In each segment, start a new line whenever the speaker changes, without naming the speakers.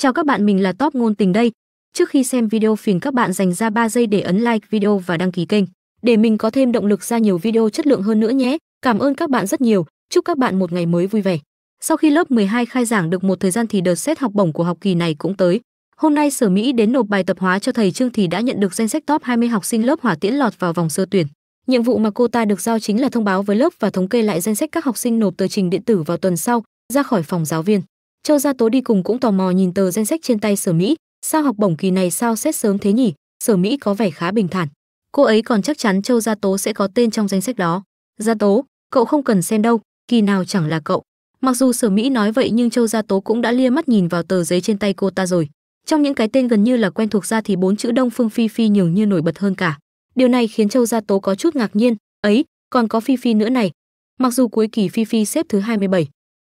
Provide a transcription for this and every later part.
Chào các bạn, mình là Top Ngôn Tình đây. Trước khi xem video phiền các bạn dành ra 3 giây để ấn like video và đăng ký kênh để mình có thêm động lực ra nhiều video chất lượng hơn nữa nhé. Cảm ơn các bạn rất nhiều. Chúc các bạn một ngày mới vui vẻ. Sau khi lớp 12 khai giảng được một thời gian thì đợt xét học bổng của học kỳ này cũng tới. Hôm nay Sở Mỹ đến nộp bài tập hóa cho thầy Trương thì đã nhận được danh sách top 20 học sinh lớp Hỏa Tiễn lọt vào vòng sơ tuyển. Nhiệm vụ mà cô ta được giao chính là thông báo với lớp và thống kê lại danh sách các học sinh nộp tờ trình điện tử vào tuần sau, ra khỏi phòng giáo viên. Châu Gia Tố đi cùng cũng tò mò nhìn tờ danh sách trên tay Sở Mỹ, sao học bổng kỳ này sao xét sớm thế nhỉ? Sở Mỹ có vẻ khá bình thản. Cô ấy còn chắc chắn Châu Gia Tố sẽ có tên trong danh sách đó. Gia Tố, cậu không cần xem đâu, kỳ nào chẳng là cậu. Mặc dù Sở Mỹ nói vậy nhưng Châu Gia Tố cũng đã lia mắt nhìn vào tờ giấy trên tay cô ta rồi. Trong những cái tên gần như là quen thuộc ra thì 4 chữ Đông Phương Phi Phi nhường như nổi bật hơn cả. Điều này khiến Châu Gia Tố có chút ngạc nhiên, ấy, còn có Phi Phi nữa này. Mặc dù cuối kỳ Phi Phi xếp thứ 27,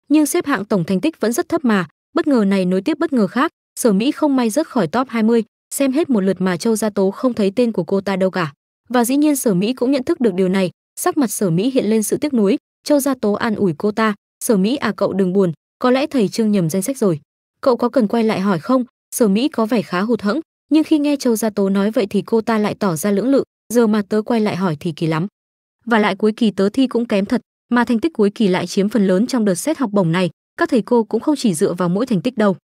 nhưng xếp hạng tổng thành tích vẫn rất thấp mà. Bất ngờ này nối tiếp bất ngờ khác, Sở Mỹ không may rớt khỏi top 20, xem hết một lượt mà Châu Gia Tố không thấy tên của cô ta đâu cả. Và dĩ nhiên Sở Mỹ cũng nhận thức được điều này, sắc mặt Sở Mỹ hiện lên sự tiếc nuối. Châu Gia Tố an ủi cô ta, Sở Mỹ à, cậu đừng buồn, có lẽ thầy Trương nhầm danh sách rồi. Cậu có cần quay lại hỏi không? Sở Mỹ có vẻ khá hụt hẫng, nhưng khi nghe Châu Gia Tố nói vậy thì cô ta lại tỏ ra lưỡng lự, giờ mà tớ quay lại hỏi thì kỳ lắm. Và lại cuối kỳ tớ thi cũng kém thật, mà thành tích cuối kỳ lại chiếm phần lớn trong đợt xét học bổng này, các thầy cô cũng không chỉ dựa vào mỗi thành tích đâu.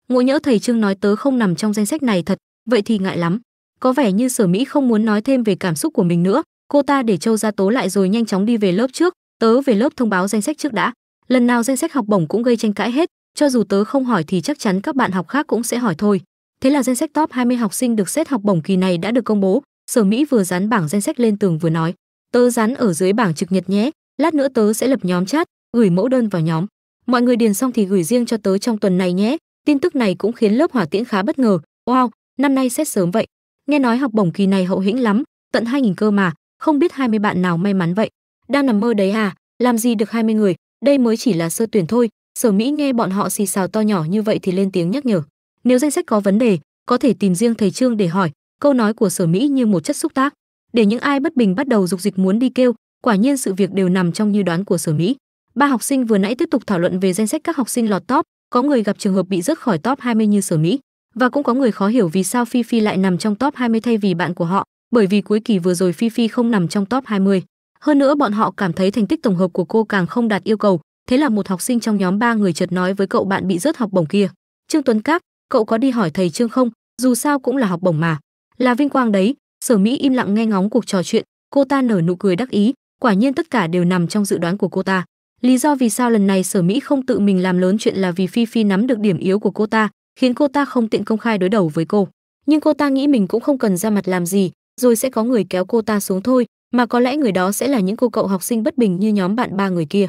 Ngộ nhỡ thầy Trương nói tớ không nằm trong danh sách này thật, vậy thì ngại lắm. Có vẻ như Sở Mỹ không muốn nói thêm về cảm xúc của mình nữa, cô ta để Châu Gia Tố lại rồi nhanh chóng đi về lớp trước, tớ về lớp thông báo danh sách trước đã. Lần nào danh sách học bổng cũng gây tranh cãi hết, cho dù tớ không hỏi thì chắc chắn các bạn học khác cũng sẽ hỏi thôi. Thế là danh sách top 20 học sinh được xét học bổng kỳ này đã được công bố. Sở Mỹ vừa dán bảng danh sách lên tường vừa nói, tớ dán ở dưới bảng trực nhật nhé, lát nữa tớ sẽ lập nhóm chat, gửi mẫu đơn vào nhóm. Mọi người điền xong thì gửi riêng cho tớ trong tuần này nhé. Tin tức này cũng khiến lớp Hỏa Tiễn khá bất ngờ. Wow, năm nay xét sớm vậy. Nghe nói học bổng kỳ này hậu hĩnh lắm, tận 2000 cơ mà, không biết 20 bạn nào may mắn vậy. Đang nằm mơ đấy à, làm gì được 20 người, đây mới chỉ là sơ tuyển thôi. Sở Mỹ nghe bọn họ xì xào to nhỏ như vậy thì lên tiếng nhắc nhở. Nếu danh sách có vấn đề, có thể tìm riêng thầy Trương để hỏi. Câu nói của Sở Mỹ như một chất xúc tác, để những ai bất bình bắt đầu dục dịch muốn đi kêu. Quả nhiên sự việc đều nằm trong như đoán của Sở Mỹ. Ba học sinh vừa nãy tiếp tục thảo luận về danh sách các học sinh lọt top, có người gặp trường hợp bị rớt khỏi top 20 như Sở Mỹ, và cũng có người khó hiểu vì sao Phi Phi lại nằm trong top 20 thay vì bạn của họ, bởi vì cuối kỳ vừa rồi Phi Phi không nằm trong top 20. Hơn nữa bọn họ cảm thấy thành tích tổng hợp của cô càng không đạt yêu cầu, thế là một học sinh trong nhóm 3 người chợt nói với cậu bạn bị rớt học bổng kia, Trương Tuấn Các, cậu có đi hỏi thầy Trương không? Dù sao cũng là học bổng mà, là vinh quang đấy. Sở Mỹ im lặng nghe ngóng cuộc trò chuyện, cô ta nở nụ cười đắc ý, quả nhiên tất cả đều nằm trong dự đoán của cô ta. Lý do vì sao lần này Sở Mỹ không tự mình làm lớn chuyện là vì Phi Phi nắm được điểm yếu của cô ta, khiến cô ta không tiện công khai đối đầu với cô. Nhưng cô ta nghĩ mình cũng không cần ra mặt làm gì, rồi sẽ có người kéo cô ta xuống thôi, mà có lẽ người đó sẽ là những cô cậu học sinh bất bình như nhóm bạn 3 người kia.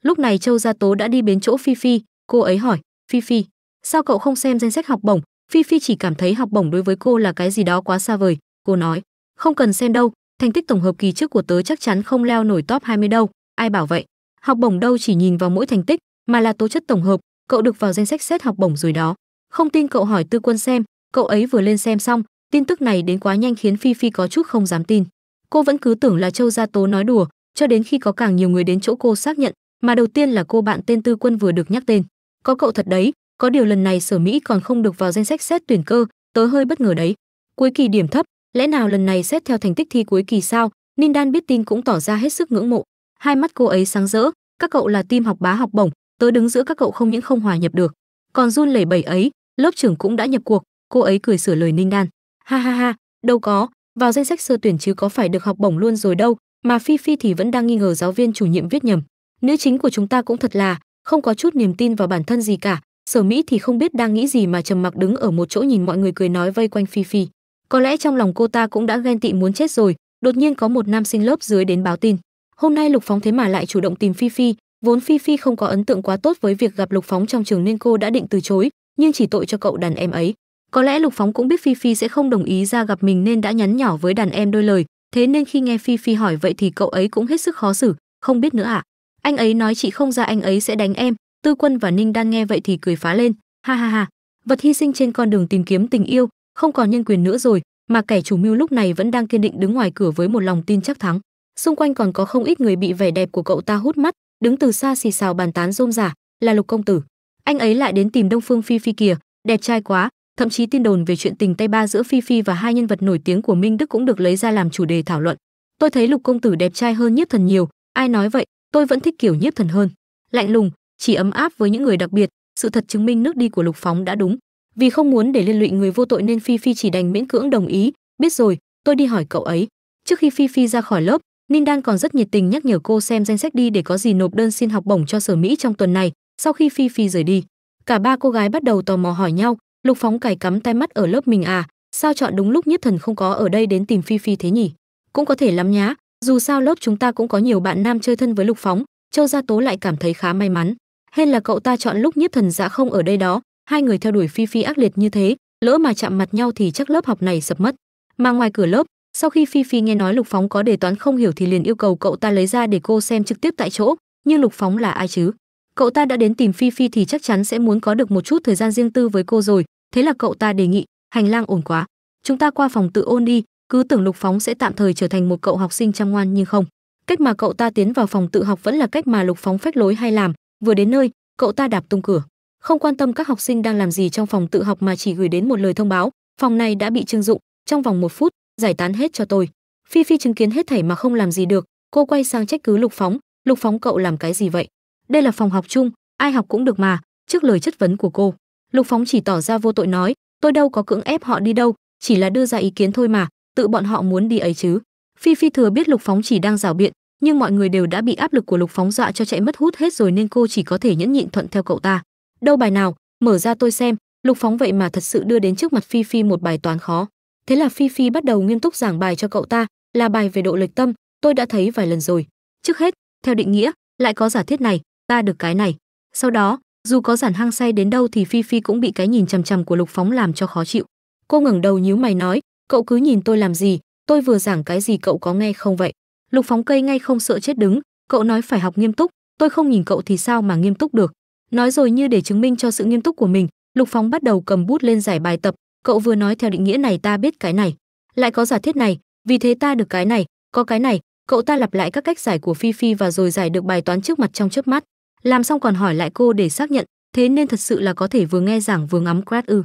Lúc này Châu Gia Tố đã đi đến chỗ Phi Phi, cô ấy hỏi, Phi Phi, sao cậu không xem danh sách học bổng? Phi Phi chỉ cảm thấy học bổng đối với cô là cái gì đó quá xa vời. Cô nói, không cần xem đâu, thành tích tổng hợp kỳ trước của tớ chắc chắn không leo nổi top 20 đâu. Ai bảo vậy? Học bổng đâu chỉ nhìn vào mỗi thành tích, mà là tố chất tổng hợp, cậu được vào danh sách xét học bổng rồi đó. Không tin cậu hỏi Tư Quân xem, cậu ấy vừa lên xem xong, tin tức này đến quá nhanh khiến Phi Phi có chút không dám tin. Cô vẫn cứ tưởng là Châu Gia Tố nói đùa, cho đến khi có càng nhiều người đến chỗ cô xác nhận, mà đầu tiên là cô bạn tên Tư Quân vừa được nhắc tên. Có cậu thật đấy, có điều lần này Sở Mỹ còn không được vào danh sách xét tuyển cơ, tớ hơi bất ngờ đấy. Cuối kỳ điểm thấp, lẽ nào lần này xét theo thành tích thi cuối kỳ sao? Ninh Đan biết tin cũng tỏ ra hết sức ngưỡng mộ. Hai mắt cô ấy sáng rỡ, các cậu là team học bá học bổng, tớ đứng giữa các cậu không những không hòa nhập được, còn run lẩy bẩy ấy, lớp trưởng cũng đã nhập cuộc. Cô ấy cười sửa lời Ninh Đan, ha ha ha, đâu có, vào danh sách sơ tuyển chứ có phải được học bổng luôn rồi đâu, mà Phi Phi thì vẫn đang nghi ngờ giáo viên chủ nhiệm viết nhầm. Nữ chính của chúng ta cũng thật là không có chút niềm tin vào bản thân gì cả. Sở Mỹ thì không biết đang nghĩ gì mà trầm mặc đứng ở một chỗ nhìn mọi người cười nói vây quanh Phi Phi. Có lẽ trong lòng cô ta cũng đã ghen tị muốn chết rồi. Đột nhiên có một nam sinh lớp dưới đến báo tin, hôm nay Lục Phóng thế mà lại chủ động tìm Phi Phi. Vốn Phi Phi không có ấn tượng quá tốt với việc gặp Lục Phóng trong trường nên cô đã định từ chối, nhưng chỉ tội cho cậu đàn em ấy. Có lẽ Lục Phóng cũng biết Phi Phi sẽ không đồng ý ra gặp mình nên đã nhắn nhỏ với đàn em đôi lời, thế nên khi nghe Phi Phi hỏi vậy thì cậu ấy cũng hết sức khó xử, không biết nữa à? Anh ấy nói chị không ra anh ấy sẽ đánh em. Tư Quân và Ninh Đan nghe vậy thì cười phá lên, ha ha ha, vật hy sinh trên con đường tìm kiếm tình yêu, không còn nhân quyền nữa rồi, mà kẻ chủ mưu lúc này vẫn đang kiên định đứng ngoài cửa với một lòng tin chắc thắng. Xung quanh còn có không ít người bị vẻ đẹp của cậu ta hút mắt, đứng từ xa xì xào bàn tán rôm rả, là Lục công tử, anh ấy lại đến tìm Đông Phương Phi Phi kìa, đẹp trai quá, thậm chí tin đồn về chuyện tình tay ba giữa Phi Phi và hai nhân vật nổi tiếng của Minh Đức cũng được lấy ra làm chủ đề thảo luận. Tôi thấy Lục công tử đẹp trai hơn Nhiếp Thần nhiều, ai nói vậy, tôi vẫn thích kiểu Nhiếp Thần hơn. Lạnh lùng, chỉ ấm áp với những người đặc biệt, sự thật chứng minh nước đi của Lục Phóng đã đúng. Vì không muốn để liên lụy người vô tội nên Phi Phi chỉ đành miễn cưỡng đồng ý, biết rồi, tôi đi hỏi cậu ấy. Trước khi Phi Phi ra khỏi lớp, Ninh Đan còn rất nhiệt tình nhắc nhở cô xem danh sách đi để có gì nộp đơn xin học bổng cho Sở Mỹ trong tuần này. Sau khi Phi Phi rời đi, cả ba cô gái bắt đầu tò mò hỏi nhau, Lục Phóng cài cắm tai mắt ở lớp mình à, sao chọn đúng lúc Nhiếp Thần không có ở đây đến tìm Phi Phi thế nhỉ? Cũng có thể lắm nhá, dù sao lớp chúng ta cũng có nhiều bạn nam chơi thân với Lục Phóng. Châu Gia Tố lại cảm thấy khá may mắn. Hay là cậu ta chọn lúc Nhiếp Thần dạ không ở đây đó, hai người theo đuổi Phi Phi ác liệt như thế, lỡ mà chạm mặt nhau thì chắc lớp học này sập mất. Mà ngoài cửa lớp, sau khi Phi Phi nghe nói Lục Phóng có đề toán không hiểu thì liền yêu cầu cậu ta lấy ra để cô xem trực tiếp tại chỗ, nhưng Lục Phóng là ai chứ? Cậu ta đã đến tìm Phi Phi thì chắc chắn sẽ muốn có được một chút thời gian riêng tư với cô rồi, thế là cậu ta đề nghị, hành lang ổn quá, chúng ta qua phòng tự ôn đi, cứ tưởng Lục Phóng sẽ tạm thời trở thành một cậu học sinh chăm ngoan nhưng không. Cách mà cậu ta tiến vào phòng tự học vẫn là cách mà Lục Phóng phách lối hay làm, vừa đến nơi, cậu ta đạp tung cửa, không quan tâm các học sinh đang làm gì trong phòng tự học mà chỉ gửi đến một lời thông báo, phòng này đã bị trưng dụng, trong vòng 1 phút, giải tán hết cho tôi. Phi Phi chứng kiến hết thảy mà không làm gì được, cô quay sang trách cứ Lục Phóng cậu làm cái gì vậy? Đây là phòng học chung, ai học cũng được mà. Trước lời chất vấn của cô, Lục Phóng chỉ tỏ ra vô tội nói, tôi đâu có cưỡng ép họ đi đâu, chỉ là đưa ra ý kiến thôi mà, tự bọn họ muốn đi ấy chứ. Phi Phi thừa biết Lục Phóng chỉ đang giảo biện, nhưng mọi người đều đã bị áp lực của Lục Phóng dọa cho chạy mất hút hết rồi nên cô chỉ có thể nhẫn nhịn thuận theo cậu ta. Đâu bài nào, mở ra tôi xem. Lục Phóng vậy mà thật sự đưa đến trước mặt Phi Phi một bài toán khó. Thế là Phi Phi bắt đầu nghiêm túc giảng bài cho cậu ta, là bài về độ lệch tâm, tôi đã thấy vài lần rồi. Trước hết, theo định nghĩa, lại có giả thiết này, ta được cái này. Sau đó, dù có giản hăng say đến đâu thì Phi Phi cũng bị cái nhìn chằm chằm của Lục Phóng làm cho khó chịu. Cô ngẩng đầu nhíu mày nói, cậu cứ nhìn tôi làm gì, tôi vừa giảng cái gì cậu có nghe không vậy? Lục Phóng cây ngay không sợ chết đứng, cậu nói phải học nghiêm túc, tôi không nhìn cậu thì sao mà nghiêm túc được. Nói rồi như để chứng minh cho sự nghiêm túc của mình, Lục Phóng bắt đầu cầm bút lên giải bài tập, cậu vừa nói theo định nghĩa này ta biết cái này, lại có giả thiết này, vì thế ta được cái này, có cái này, cậu ta lặp lại các cách giải của Phi Phi và rồi giải được bài toán trước mặt trong chớp mắt. Làm xong còn hỏi lại cô để xác nhận, thế nên thật sự là có thể vừa nghe giảng vừa ngắm grad ư.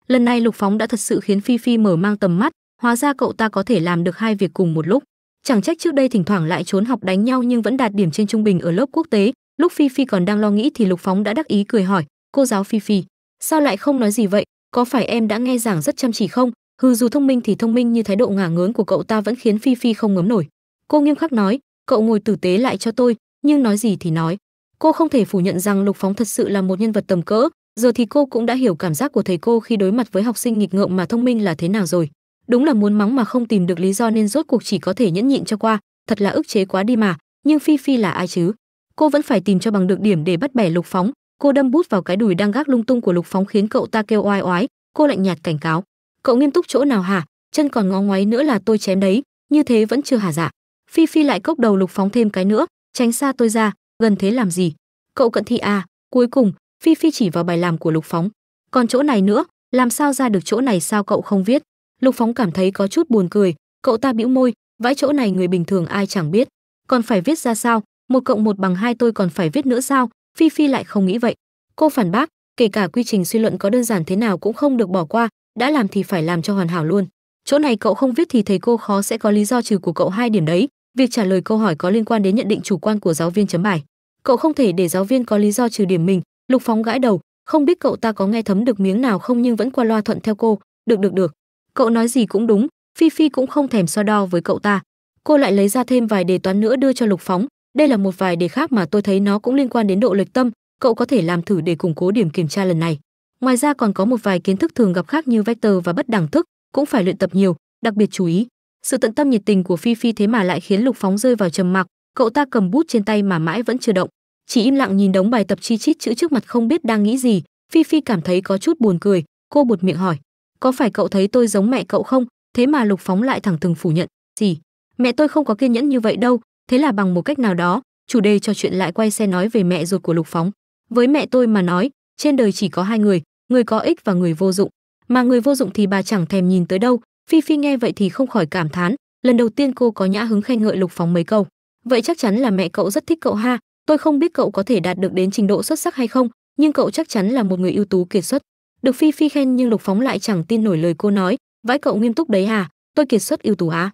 Lần này Lục Phóng đã thật sự khiến Phi Phi mở mang tầm mắt, hóa ra cậu ta có thể làm được hai việc cùng một lúc. Chẳng trách trước đây thỉnh thoảng lại trốn học đánh nhau nhưng vẫn đạt điểm trên trung bình ở lớp quốc tế. Lúc Phi Phi còn đang lo nghĩ thì Lục Phóng đã đắc ý cười hỏi, cô giáo Phi Phi, sao lại không nói gì vậy, có phải em đã nghe giảng rất chăm chỉ không? Hừ, dù thông minh thì thông minh như thái độ ngả ngớn của cậu ta vẫn khiến Phi Phi không ngấm nổi. Cô nghiêm khắc nói, cậu ngồi tử tế lại cho tôi, nhưng nói gì thì nói. Cô không thể phủ nhận rằng Lục Phóng thật sự là một nhân vật tầm cỡ, giờ thì cô cũng đã hiểu cảm giác của thầy cô khi đối mặt với học sinh nghịch ngợm mà thông minh là thế nào rồi. Đúng là muốn mắng mà không tìm được lý do nên rốt cuộc chỉ có thể nhẫn nhịn cho qua, thật là ức chế quá đi mà, nhưng Phi Phi là ai chứ? Cô vẫn phải tìm cho bằng được điểm để bắt bẻ Lục Phóng. Cô đâm bút vào cái đùi đang gác lung tung của Lục Phóng khiến cậu ta kêu oai oái, cô lạnh nhạt cảnh cáo, cậu nghiêm túc chỗ nào hả? Chân còn ngó ngoáy nữa là tôi chém đấy, như thế vẫn chưa hả dạ? Phi Phi lại cốc đầu Lục Phóng thêm cái nữa, tránh xa tôi ra, gần thế làm gì? Cậu cận thị à? Cuối cùng, Phi Phi chỉ vào bài làm của Lục Phóng. Còn chỗ này nữa, làm sao ra được chỗ này sao cậu không viết? Lục Phóng cảm thấy có chút buồn cười, cậu ta bĩu môi, vãi chỗ này người bình thường ai chẳng biết, còn phải viết ra sao? 1 + 1 = 2 tôi còn phải viết nữa sao? Phi Phi lại không nghĩ vậy. Cô phản bác, kể cả quy trình suy luận có đơn giản thế nào cũng không được bỏ qua, đã làm thì phải làm cho hoàn hảo luôn. Chỗ này cậu không viết thì thầy cô khó sẽ có lý do trừ của cậu 2 điểm đấy. Việc trả lời câu hỏi có liên quan đến nhận định chủ quan của giáo viên chấm bài. Cậu không thể để giáo viên có lý do trừ điểm mình. Lục Phóng gãi đầu, không biết cậu ta có nghe thấm được miếng nào không nhưng vẫn qua loa thuận theo cô. Được. Cậu nói gì cũng đúng. Phi Phi cũng không thèm so đo với cậu ta. Cô lại lấy ra thêm vài đề toán nữa đưa cho Lục Phóng. Đây là một vài đề khác mà tôi thấy nó cũng liên quan đến độ lệch tâm, cậu có thể làm thử để củng cố điểm kiểm tra lần này. Ngoài ra còn có một vài kiến thức thường gặp khác như vector và bất đẳng thức, cũng phải luyện tập nhiều, đặc biệt chú ý. Sự tận tâm nhiệt tình của Phi Phi thế mà lại khiến Lục Phóng rơi vào trầm mặc, cậu ta cầm bút trên tay mà mãi vẫn chưa động, chỉ im lặng nhìn đống bài tập chi chít chữ trước mặt không biết đang nghĩ gì. Phi Phi cảm thấy có chút buồn cười, cô buột miệng hỏi, có phải cậu thấy tôi giống mẹ cậu không? Thế mà Lục Phóng lại thẳng thừng phủ nhận, gì? Mẹ tôi không có kiên nhẫn như vậy đâu. Thế là bằng một cách nào đó, chủ đề trò chuyện lại quay xe nói về mẹ ruột của Lục Phóng. Với mẹ tôi mà nói, trên đời chỉ có 2 người, người có ích và người vô dụng, mà người vô dụng thì bà chẳng thèm nhìn tới đâu. Phi Phi nghe vậy thì không khỏi cảm thán, lần đầu tiên cô có nhã hứng khen ngợi Lục Phóng mấy câu. Vậy chắc chắn là mẹ cậu rất thích cậu ha, tôi không biết cậu có thể đạt được đến trình độ xuất sắc hay không, nhưng cậu chắc chắn là một người ưu tú kiệt xuất. Được Phi Phi khen nhưng Lục Phóng lại chẳng tin nổi lời cô nói, vãi cậu nghiêm túc đấy à, tôi kiệt xuất ưu tú á.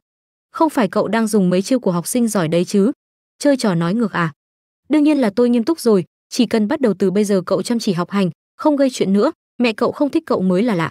Không phải cậu đang dùng mấy chiêu của học sinh giỏi đấy chứ? Chơi trò nói ngược à? Đương nhiên là tôi nghiêm túc rồi, chỉ cần bắt đầu từ bây giờ cậu chăm chỉ học hành, không gây chuyện nữa, mẹ cậu không thích cậu mới là lạ.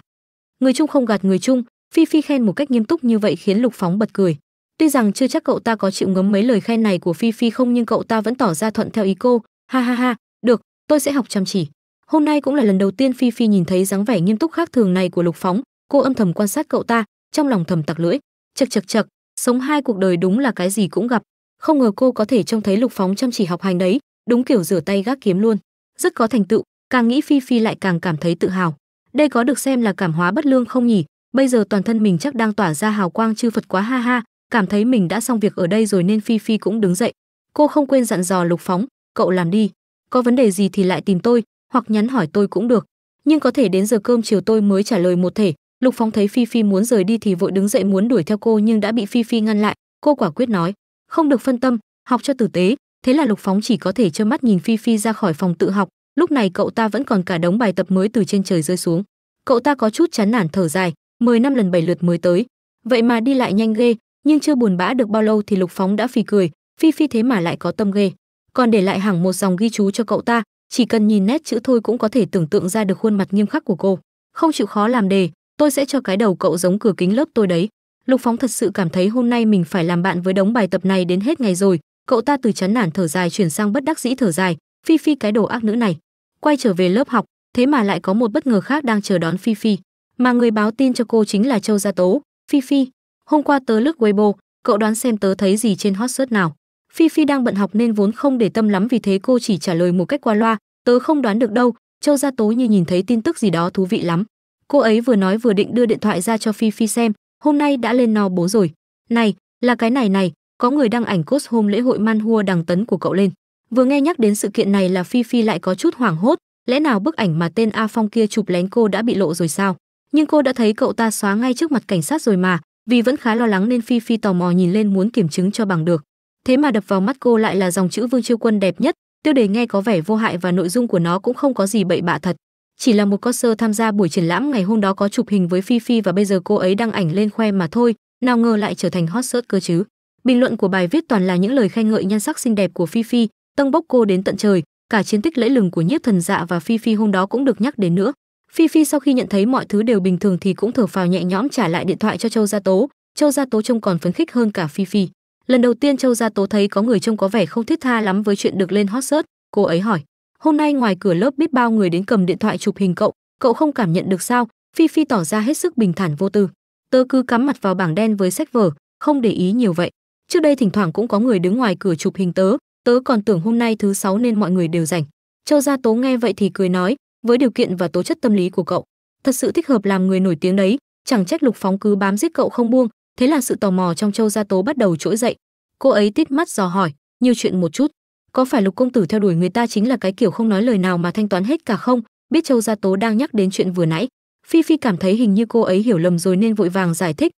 Người chung không gạt người chung, Phi Phi khen một cách nghiêm túc như vậy khiến Lục Phóng bật cười. Tuy rằng chưa chắc cậu ta có chịu ngấm mấy lời khen này của Phi Phi không nhưng cậu ta vẫn tỏ ra thuận theo ý cô. Ha ha ha, được, tôi sẽ học chăm chỉ. Hôm nay cũng là lần đầu tiên Phi Phi nhìn thấy dáng vẻ nghiêm túc khác thường này của Lục Phóng, cô âm thầm quan sát cậu ta, trong lòng thầm tặc lưỡi, chậc chậc chậc, sống hai cuộc đời đúng là cái gì cũng gặp. Không ngờ cô có thể trông thấy Lục Phóng chăm chỉ học hành đấy, đúng kiểu rửa tay gác kiếm luôn, rất có thành tựu. Càng nghĩ Phi Phi lại càng cảm thấy tự hào. Đây có được xem là cảm hóa bất lương không nhỉ? Bây giờ toàn thân mình chắc đang tỏa ra hào quang chư Phật quá ha ha. Cảm thấy mình đã xong việc ở đây rồi nên Phi Phi cũng đứng dậy. Cô không quên dặn dò Lục Phóng, cậu làm đi, có vấn đề gì thì lại tìm tôi, hoặc nhắn hỏi tôi cũng được. Nhưng có thể đến giờ cơm chiều tôi mới trả lời một thể. Lục Phóng thấy Phi Phi muốn rời đi thì vội đứng dậy muốn đuổi theo cô nhưng đã bị Phi Phi ngăn lại. Cô quả quyết nói, không được phân tâm, học cho tử tế. Thế là Lục Phóng chỉ có thể trơ mắt nhìn Phi Phi ra khỏi phòng tự học. Lúc này cậu ta vẫn còn cả đống bài tập mới từ trên trời rơi xuống. Cậu ta có chút chán nản thở dài, 10 năm lần 7 lượt mới tới, vậy mà đi lại nhanh ghê. Nhưng chưa buồn bã được bao lâu thì Lục Phóng đã phì cười, Phi Phi thế mà lại có tâm ghê, còn để lại hẳn một dòng ghi chú cho cậu ta, chỉ cần nhìn nét chữ thôi cũng có thể tưởng tượng ra được khuôn mặt nghiêm khắc của cô. Không chịu khó làm đề, tôi sẽ cho cái đầu cậu giống cửa kính lớp tôi đấy. Lục Phóng thật sự cảm thấy hôm nay mình phải làm bạn với đống bài tập này đến hết ngày rồi. Cậu ta từ chán nản thở dài chuyển sang bất đắc dĩ thở dài, Phi Phi cái đồ ác nữ này. Quay trở về lớp học, thế mà lại có một bất ngờ khác đang chờ đón Phi Phi, mà người báo tin cho cô chính là Châu Gia Tố. Phi Phi, hôm qua tớ lướt Weibo, cậu đoán xem tớ thấy gì trên hot search nào? Phi Phi đang bận học nên vốn không để tâm lắm vì thế cô chỉ trả lời một cách qua loa, tớ không đoán được đâu. Châu Gia Tố như nhìn thấy tin tức gì đó thú vị lắm. Cô ấy vừa nói vừa định đưa điện thoại ra cho Phi Phi xem, hôm nay đã lên no 4 rồi. Này, là cái này, có người đăng ảnh cốt hôm lễ hội Manhua đằng tấn của cậu lên. Vừa nghe nhắc đến sự kiện này là Phi Phi lại có chút hoảng hốt, lẽ nào bức ảnh mà tên A Phong kia chụp lén cô đã bị lộ rồi sao? Nhưng cô đã thấy cậu ta xóa ngay trước mặt cảnh sát rồi mà, vì vẫn khá lo lắng nên Phi Phi tò mò nhìn lên muốn kiểm chứng cho bằng được. Thế mà đập vào mắt cô lại là dòng chữ Vương Chiêu Quân đẹp nhất, tiêu đề nghe có vẻ vô hại và nội dung của nó cũng không có gì bậy bạ thật. Chỉ là một coser tham gia buổi triển lãm ngày hôm đó có chụp hình với Phi Phi và bây giờ cô ấy đăng ảnh lên khoe mà thôi, nào ngờ lại trở thành hot search cơ chứ. Bình luận của bài viết toàn là những lời khen ngợi nhan sắc xinh đẹp của Phi Phi, tâng bốc cô đến tận trời, cả chiến tích lẫy lừng của Nhiếp Thần Dạ và Phi Phi hôm đó cũng được nhắc đến nữa. Phi Phi sau khi nhận thấy mọi thứ đều bình thường thì cũng thở phào nhẹ nhõm trả lại điện thoại cho Châu Gia Tố. Châu Gia Tố trông còn phấn khích hơn cả Phi Phi. Lần đầu tiên Châu Gia Tố thấy có người trông có vẻ không thiết tha lắm với chuyện được lên hot search, cô ấy hỏi: "Hôm nay ngoài cửa lớp biết bao người đến cầm điện thoại chụp hình cậu không cảm nhận được sao?" Phi Phi tỏ ra hết sức bình thản vô tư. "Tớ cứ cắm mặt vào bảng đen với sách vở, không để ý nhiều vậy. Trước đây thỉnh thoảng cũng có người đứng ngoài cửa chụp hình tớ còn tưởng hôm nay thứ sáu nên mọi người đều rảnh." Châu Gia Tố nghe vậy thì cười nói: "Với điều kiện và tố chất tâm lý của cậu, thật sự thích hợp làm người nổi tiếng đấy, chẳng trách Lục Phóng cứ bám giết cậu không buông." Thế là sự tò mò trong Châu Gia Tố bắt đầu trỗi dậy. Cô ấy tít mắt dò hỏi: "Nhiều chuyện một chút, có phải Lục công tử theo đuổi người ta chính là cái kiểu không nói lời nào mà thanh toán hết cả không?" Biết Châu Gia Tố đang nhắc đến chuyện vừa nãy, Phi Phi cảm thấy hình như cô ấy hiểu lầm rồi nên vội vàng giải thích: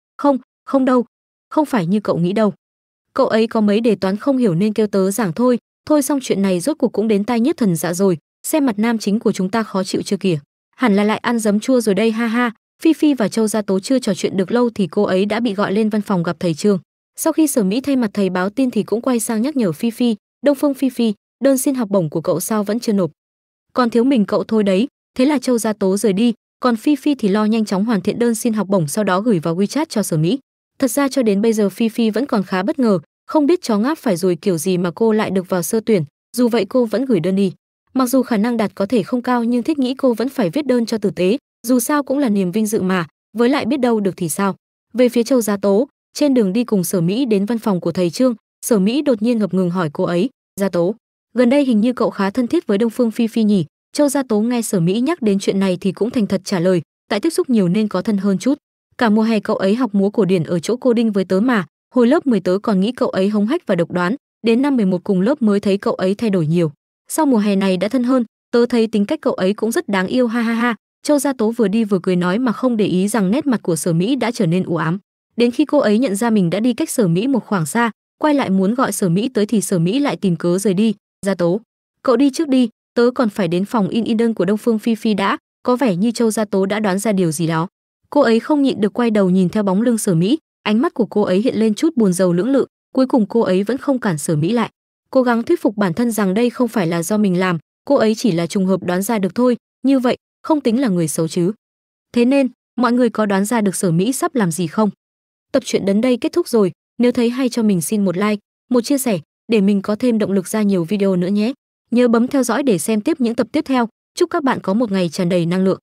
Không đâu, không phải như cậu nghĩ đâu. Cậu ấy có mấy đề toán không hiểu nên kêu tớ giảng thôi." Thôi xong chuyện này rốt cuộc cũng đến tai Nhiếp Thần Dạ rồi, xem mặt nam chính của chúng ta khó chịu chưa kìa. Hẳn là lại ăn giấm chua rồi đây ha ha. Phi Phi và Châu Gia Tố chưa trò chuyện được lâu thì cô ấy đã bị gọi lên văn phòng gặp thầy Trương. Sau khi Sở Mỹ thay mặt thầy báo tin thì cũng quay sang nhắc nhở Phi Phi: "Đông Phương Phi Phi, đơn xin học bổng của cậu sao vẫn chưa nộp? Còn thiếu mình cậu thôi đấy." Thế là Châu Gia Tố rời đi, còn Phi Phi thì lo nhanh chóng hoàn thiện đơn xin học bổng sau đó gửi vào WeChat cho Sở Mỹ. Thật ra cho đến bây giờ Phi Phi vẫn còn khá bất ngờ, không biết chó ngáp phải rồi kiểu gì mà cô lại được vào sơ tuyển, dù vậy cô vẫn gửi đơn đi. Mặc dù khả năng đạt có thể không cao nhưng thích nghĩ cô vẫn phải viết đơn cho tử tế, dù sao cũng là niềm vinh dự mà, với lại biết đâu được thì sao. Về phía Châu Gia Tố, trên đường đi cùng Sở Mỹ đến văn phòng của thầy Trương, Sở Mỹ đột nhiên ngập ngừng hỏi cô ấy: "Gia Tố, gần đây hình như cậu khá thân thiết với Đông Phương Phi Phi nhỉ?" Châu Gia Tố nghe Sở Mỹ nhắc đến chuyện này thì cũng thành thật trả lời: "Tại tiếp xúc nhiều nên có thân hơn chút. Cả mùa hè cậu ấy học múa cổ điển ở chỗ cô Đinh với tớ mà, hồi lớp 10 tớ còn nghĩ cậu ấy hống hách và độc đoán, đến năm 11 cùng lớp mới thấy cậu ấy thay đổi nhiều. Sau mùa hè này đã thân hơn, tớ thấy tính cách cậu ấy cũng rất đáng yêu ha ha ha." Châu Gia Tố vừa đi vừa cười nói mà không để ý rằng nét mặt của Sở Mỹ đã trở nên u ám. Đến khi cô ấy nhận ra mình đã đi cách Sở Mỹ một khoảng xa, quay lại muốn gọi Sở Mỹ tới thì Sở Mỹ lại tìm cớ rời đi. "Gia Tố, cậu đi trước đi, tớ còn phải đến phòng in đơn của Đông Phương Phi Phi đã." Có vẻ như Châu Gia Tố đã đoán ra điều gì đó. Cô ấy không nhịn được quay đầu nhìn theo bóng lưng Sở Mỹ, ánh mắt của cô ấy hiện lên chút buồn rầu lưỡng lự, cuối cùng cô ấy vẫn không cản Sở Mỹ lại. Cố gắng thuyết phục bản thân rằng đây không phải là do mình làm, cô ấy chỉ là trùng hợp đoán ra được thôi, như vậy không tính là người xấu chứ. Thế nên, mọi người có đoán ra được Sở Mỹ sắp làm gì không? Tập truyện đến đây kết thúc rồi, nếu thấy hay cho mình xin một like, một chia sẻ để mình có thêm động lực ra nhiều video nữa nhé. Nhớ bấm theo dõi để xem tiếp những tập tiếp theo. Chúc các bạn có một ngày tràn đầy năng lượng.